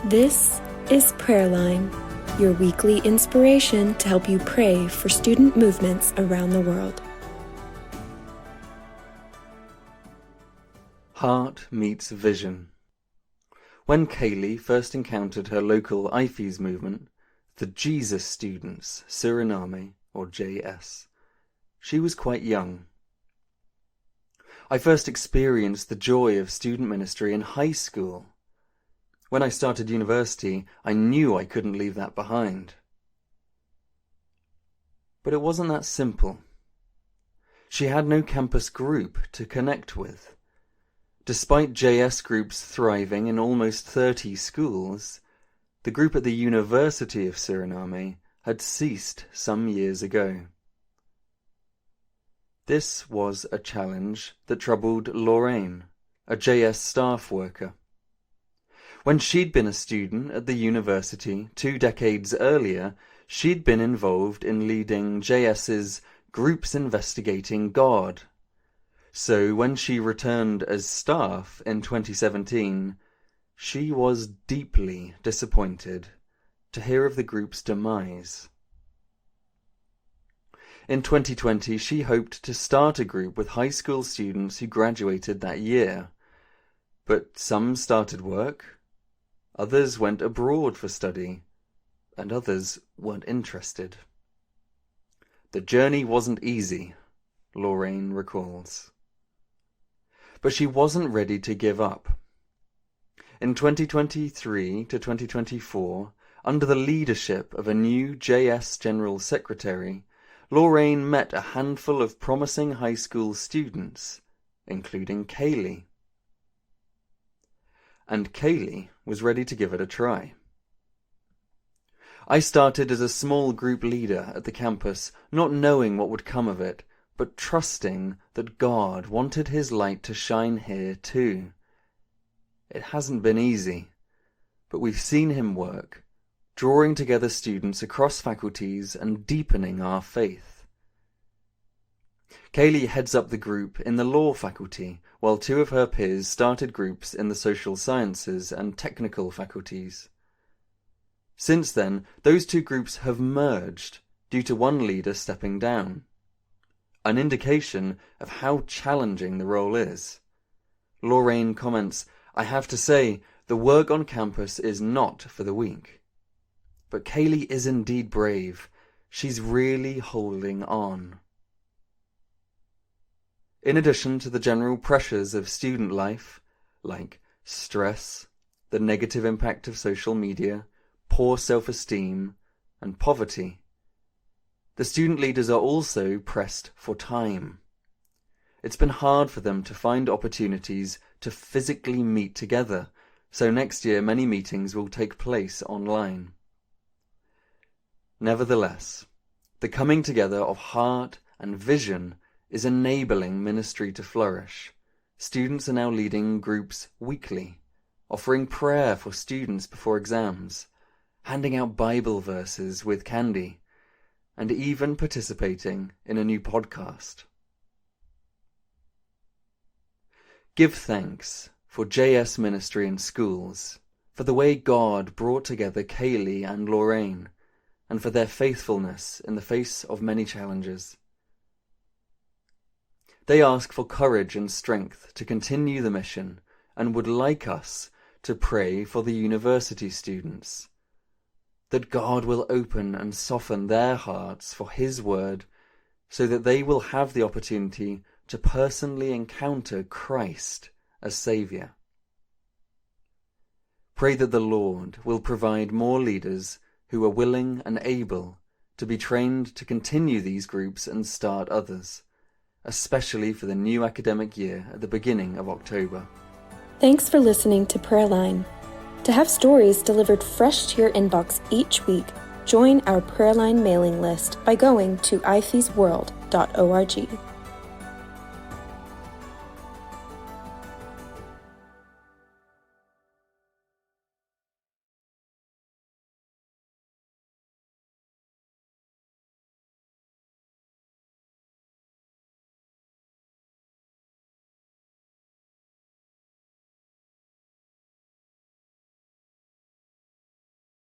This is Prayerline, your weekly inspiration to help you pray for student movements around the world. Heart meets vision. When Kaylee first encountered her local IFES movement, the Jesus Students, Suriname, or JS, she was quite young. I first experienced the joy of student ministry in high school. When I started university, I knew I couldn't leave that behind. But it wasn't that simple. She had no campus group to connect with. Despite JS groups thriving in almost 30 schools, the group at the University of Suriname had ceased some years ago. This was a challenge that troubled Lorraine, a JS staff worker. When she'd been a student at the university 2 decades earlier, she'd been involved in leading JS's Groups Investigating God. So when she returned as staff in 2017, she was deeply disappointed to hear of the group's demise. In 2020, she hoped to start a group with high school students who graduated that year. But some started work, others went abroad for study, and others weren't interested. The journey wasn't easy, Lorraine recalls. But she wasn't ready to give up. In 2023 to 2024, under the leadership of a new JS General Secretary, Lorraine met a handful of promising high school students, including Kaylee. And Kaylee was ready to give it a try. I started as a small group leader at the campus, not knowing what would come of it, but trusting that God wanted His light to shine here too. It hasn't been easy, but we've seen Him work, drawing together students across faculties and deepening our faith. Kaylee heads up the group in the law faculty, while 2 of her peers started groups in the social sciences and technical faculties. Since then, those 2 groups have merged due to one leader stepping down. An indication of how challenging the role is. Lorraine comments, "I have to say, the work on campus is not for the weak. But Kaylee is indeed brave. She's really holding on." In addition to the general pressures of student life, like stress, the negative impact of social media, poor self-esteem, and poverty, the student leaders are also pressed for time. It's been hard for them to find opportunities to physically meet together, so next year many meetings will take place online. Nevertheless, the coming together of heart and vision is enabling ministry to flourish. Students are now leading groups weekly, offering prayer for students before exams, handing out Bible verses with candy, and even participating in a new podcast. Give thanks for JS ministry in schools, for the way God brought together Kaylee and Lorraine, and for their faithfulness in the face of many challenges. They ask for courage and strength to continue the mission and would like us to pray for the university students, that God will open and soften their hearts for His word so that they will have the opportunity to personally encounter Christ as Saviour. Pray that the Lord will provide more leaders who are willing and able to be trained to continue these groups and start others, especially for the new academic year at the beginning of October. Thanks for listening to Prayerline. To have stories delivered fresh to your inbox each week, join our Prayerline mailing list by going to ifesworld.org.